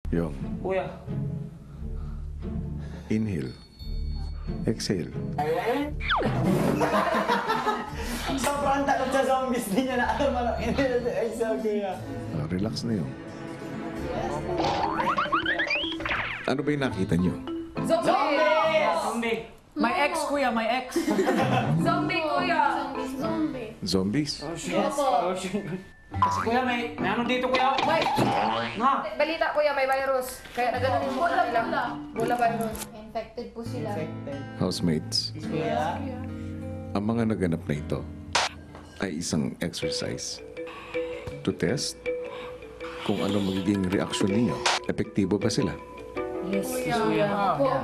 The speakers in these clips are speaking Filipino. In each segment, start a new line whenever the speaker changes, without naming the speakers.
Yung.
Kuya.
Inhale. Exhale.
Sobrang takot sa zombies. Di niya na alam ano. Ay, so kuya.
Relax na yun. Ano ba yung nakita nyo?
Zombie!
My ex, kuya, my ex.
Zombie, kuya.
Zombies?
Yes. Kasi kuya, may ano dito kuya?
May,
Nga.
balita, kuya, may virus. Kaya na ganun yung mukha nila. Bola virus.
Infected po sila.
Housemates,
Kuya.
ang mga naganap na ito ay isang exercise to test kung ano magiging reaksyon ninyo. Epektibo ba sila?
Yes,
Kuya.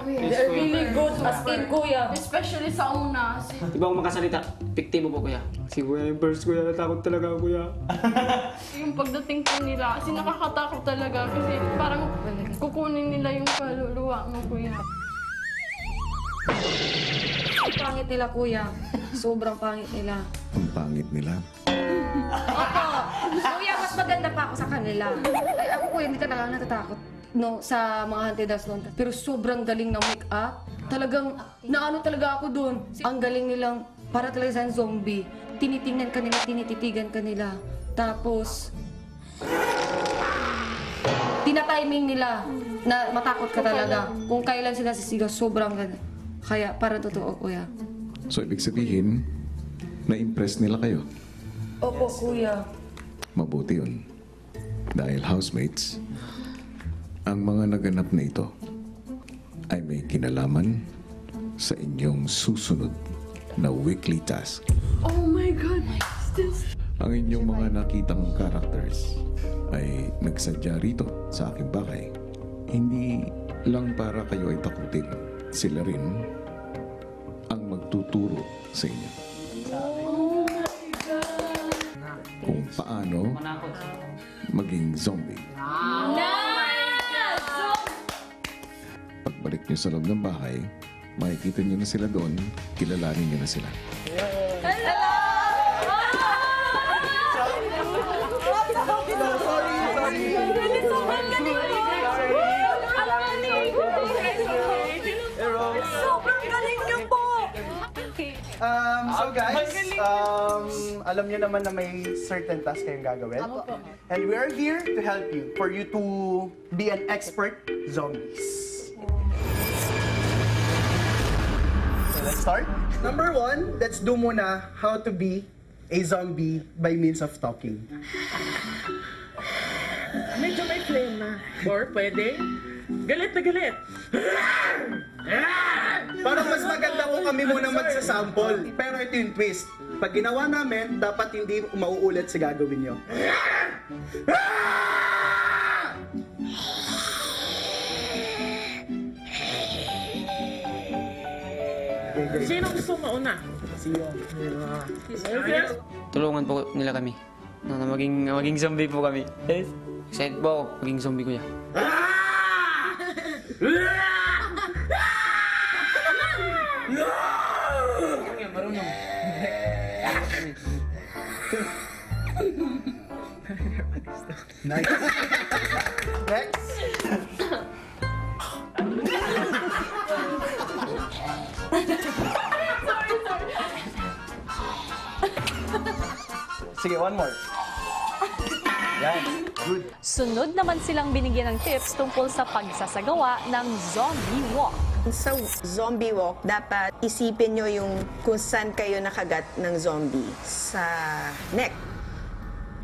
They're really good as in, kuya.
Especially sa una.
Di ba ako makasalita? Piktibo po kuya. Si Kuya Burst kuya, natakot talaga ako kuya.
Yung pagdating po nila, kasi nakakatakot talaga. Kasi parang kukunin nila yung kaluluwa mo, kuya.
Ang pangit nila, kuya. Sobrang pangit nila.
Ang pangit nila.
Opo. Kuya, mas maganda pa ako sa kanila. Ay, ako, kuya, hindi talaga natatakot. No, sa mga haunted house noon. Pero sobrang galing ng make-up. Talagang, naano talaga ako doon. Ang galing nilang, para talaga sa zombie. Tinitingnan ka nila, tinititigan ka nila. Tapos, tinatiming nila na matakot ka talaga. Kung kailan sila sisigaw, sobrang ganda. Kaya, para totoo, kuya.
So, ibig sabihin, na-impress nila kayo.
Opo, kuya.
Mabuti yun. Dahil housemates, ang mga naganap na ito ay may kinalaman sa inyong susunod na weekly task.
Oh my God!
Ang inyong mga nakitang characters ay nagsadya rito sa aking bahay. Hindi lang para kayo ay takutin. Sila rin ang magtuturo sa inyo. Kung paano
Manakot.
maging zombie. Pagbalik nyo sa loob ng bahay, makikita nyo na sila doon, kilalanin nyo na sila.
Sobrang galing niyo po!
So guys, alam niyo naman na may certain task kayong gagawin. And we are here to help you, for you to be an expert zombies. So let's start. Number 1, let's do muna how to be a zombie by means of talking.
Medyo may flame na. Or pwede, galit na galit.
Parang mas maganda kung kami muna magsasample. Pero ito yung twist. Pag ginawa namin, dapat hindi mauulit sa gagawin nyo.
Sino gusto mauna?
Tulungan po nila kami. Na maging zombie po kami. Yes. Excited po ako maging zombie kuya. Marunong.
Nice. Next. Sige, one more. Yan. Good.
Sunod naman silang binigyan ng tips tungkol sa pagsasagawa ng zombie walk.
Sa zombie walk, dapat isipin nyo yung kung saan kayo nakagat ng zombie. Sa neck.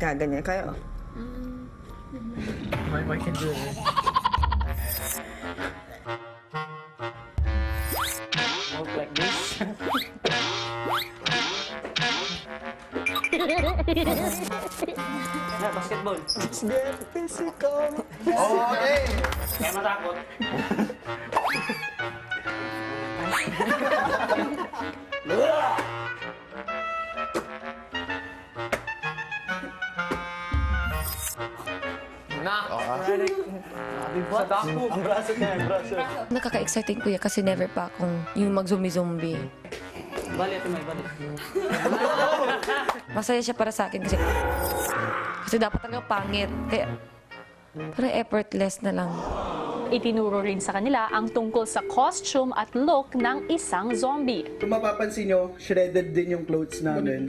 Gaganyan kayo.
My boy can do it.
Walk like this. Basketball.
Let's get physical. Okay.
Kaya matakot.
Ang braso niya, ang braso.
Nakaka-exciting, kuya, kasi never pa akong yung mag-zombie-zombie.
Bali, ito may bali.
Masaya siya para sa akin kasi dapat talaga pangit. Kaya Parang effortless na lang.
Itinuro rin sa kanila ang tungkol sa costume at look ng isang zombie.
Kung mapapansin nyo, shredded din yung clothes namin.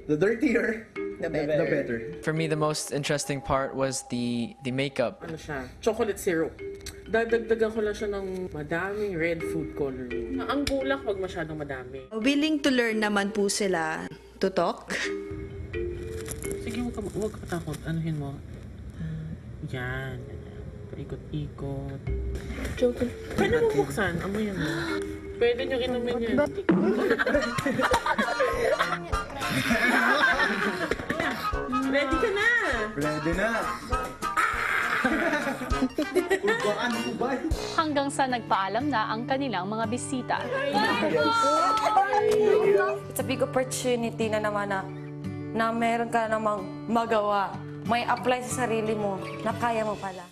The dirtier, the better.
For me, the most interesting part was the makeup.
Ano siya? Chocolate syrup. Dadagdagan ko lang siya ng madaming red food coloring. Ang kulak wag masyadong madami.
Willing to learn naman po sila to talk.
Sige, huwag ka matakot. Anuhin mo. Yan. Paikot-ikot. Joke. Pwede mo buksan. Amoyan mo. Pwede nyo inumin yan. Ready ka na!
Ready na!
Hanggang sa nagpaalam na ang kanilang mga bisita.
It's a big opportunity na naman na meron ka namang magawa. May apply sa sarili mo na kaya mo pala.